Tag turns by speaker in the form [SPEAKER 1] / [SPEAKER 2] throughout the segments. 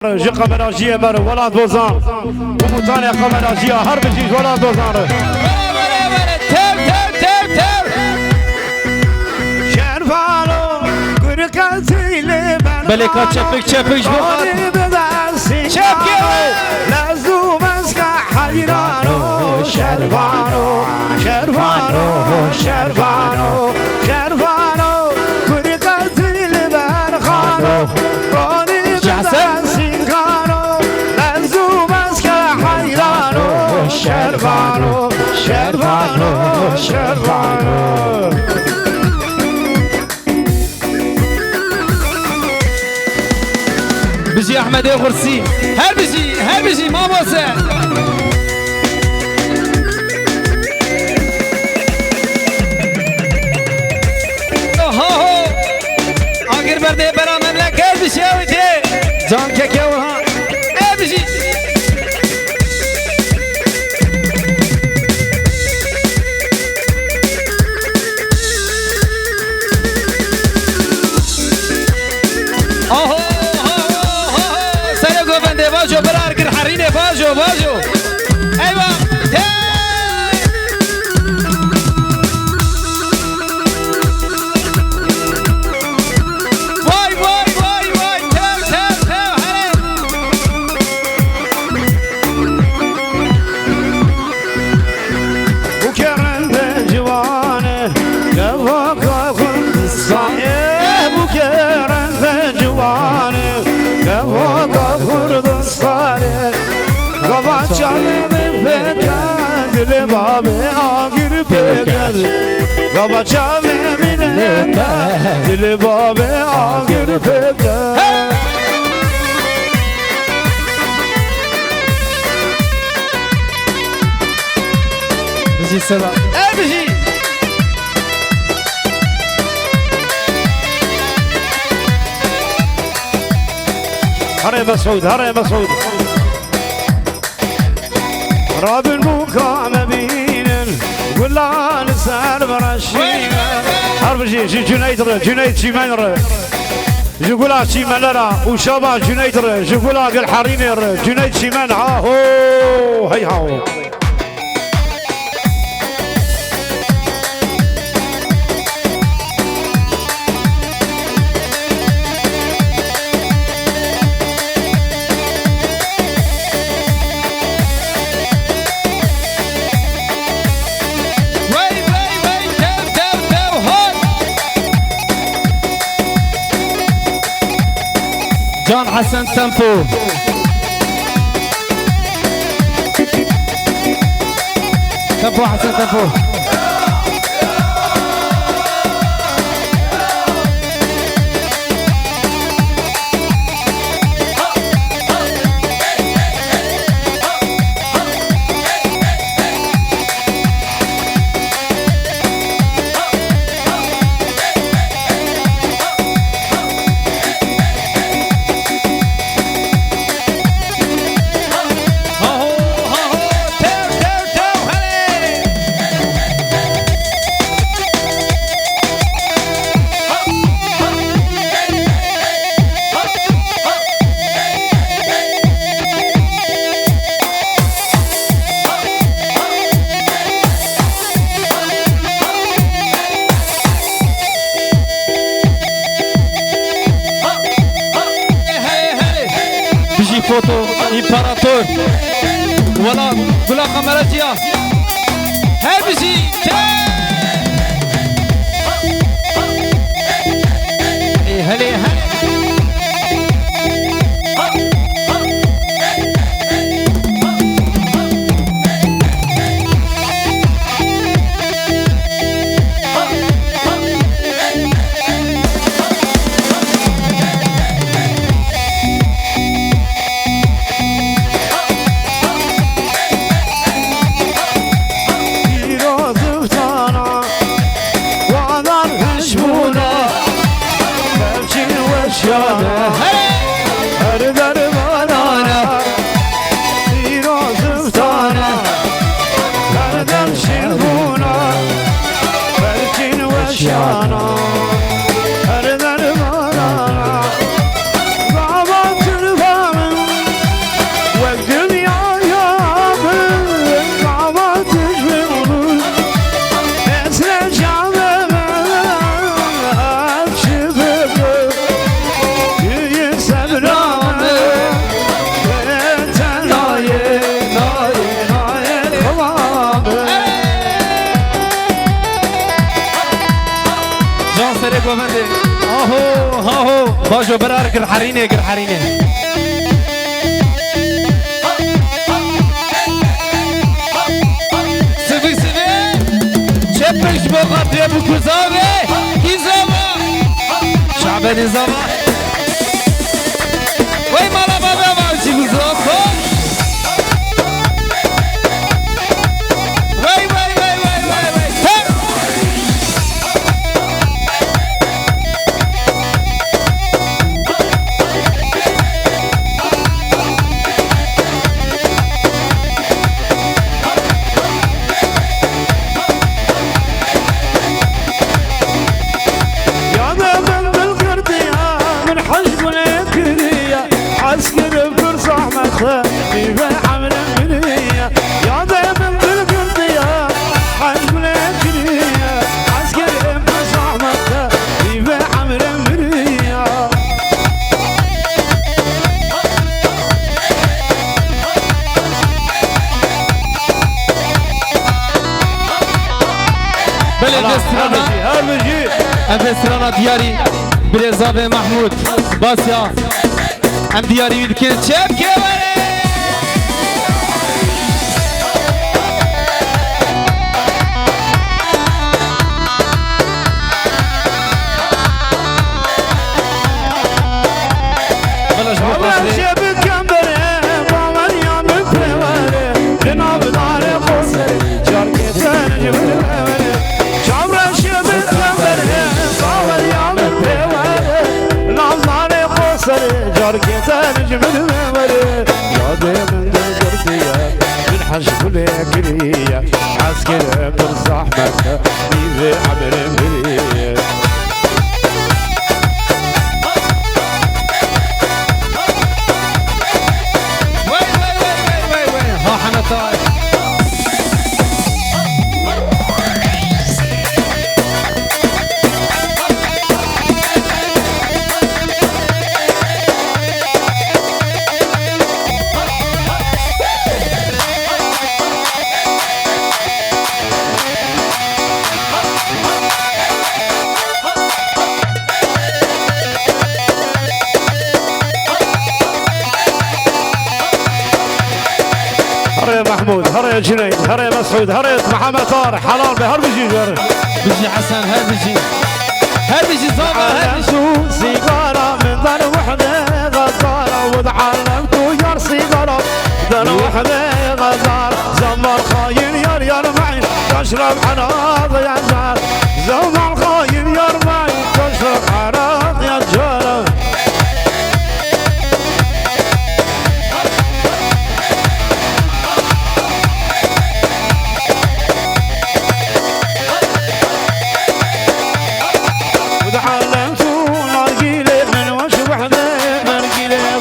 [SPEAKER 1] جي قمراجية بر ولا دوزان ومتاني قمراجية هر بجيج ولا دوزان شرفانو قرقاتي لبن
[SPEAKER 2] بلكا çepik çepik
[SPEAKER 1] çepik لازو مسكا حيرانو شرفانو شرفانو شرفانو شرفانو قرقاتي لبن خانو شرفانو شرفانو شرفانو
[SPEAKER 2] بيجي احمد غرسي هل بيجي ما بوسه اگر برده برا مملکت بشویده
[SPEAKER 1] جان که ها
[SPEAKER 2] بيجي باجو برار كر حرينه باجو ايوه واي تاو
[SPEAKER 1] بكرن جوانه كفاك الصايب بكرن جوانه كفاك الصايب كفاك شامي بكاد لبابي آخر بكاد كفاك شامي من لبابي آخر بكاد
[SPEAKER 2] بيجي سلام
[SPEAKER 1] بيجي هري مسعود راب المكام بينن ولا نسال برشين حرب جنيد شيمانر جولا شيمانرا وشابا جنيد جولا قال حرينر جنيد شيمان هاهو هي هاو
[SPEAKER 2] جان حسن تمبو حسن تمبو فوتو امبراطور ولا قمراتيا هاي بيجي هلي باجو برارك الحرينة الحرينة سبي سبي شبش بغط يا ابو كزابي كزابة شعب نظامة وي مالا بابا ماشي كزابة وي وي وي وي وي وي
[SPEAKER 1] عسكر بفرصة عمتها بيبان عمل منية يا دايما بالقرطية عسكر لكنية عسكر بفرصة عمتها بيبان عمل منية
[SPEAKER 2] بلد استرانا استرانا دياري بريزابي محمود باسيا ام دياري يمكن شاب كبري بلاش بطلسي
[SPEAKER 1] شاب كبري بابا يا مكبري جناب داري قصري شاركتان جبل شابر شاب كبري بابا يا مكبري نظري قصري شاركتان جبل يا دايما بالقرطية من حشب لكلية عسكر بالزحمة بيبي عمل ملية
[SPEAKER 2] ها حنطاي
[SPEAKER 1] هري محمود هري جنيد هري مسعود هري محمد طارق حلال بهر بيجي
[SPEAKER 2] بيجي حسن هر بيجي صابر هر بيجي
[SPEAKER 1] سيجارة من دار وحدة غدارة وتعلمت يار سيجارة دار وحدة غدارة زمر خاين يار معي تشرب حناض يا جار زمر خاين يار معي تشرب حناض يا جار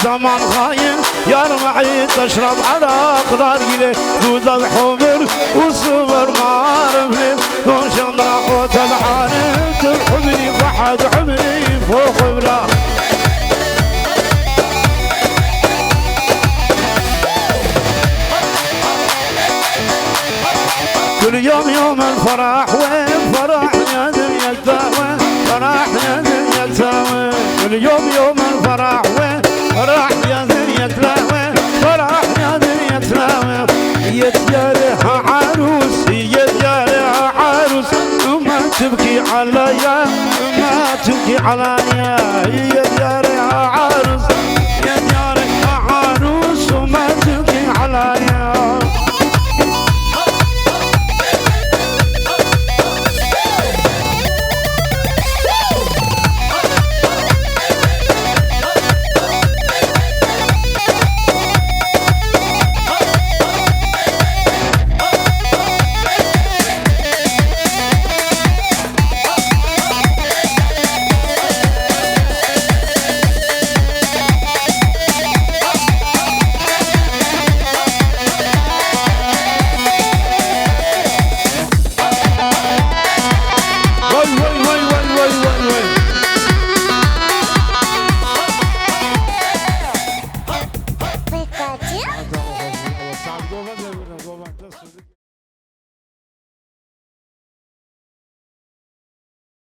[SPEAKER 1] زمان خاين يا رمعي تشرب عراق ضارقلي دود الحمر والصبر ما عرفني دون شمرا قوت الحانم ترحمني وحد عمري فوق بلا كل يوم الفرح وين فرح يا دنيا التاوي فرح يا دنيا التاوي كل يوم الفرح وين فرح يا دنيا تلاوي فرح يا دنيا تلاوي يتجارها عروس يتجارها عروس وما تبكي عليا ما تبكي عليا يتجارها عروس يتجارها عروس وما تبكي عليا
[SPEAKER 3] Pikachu?
[SPEAKER 1] Go back.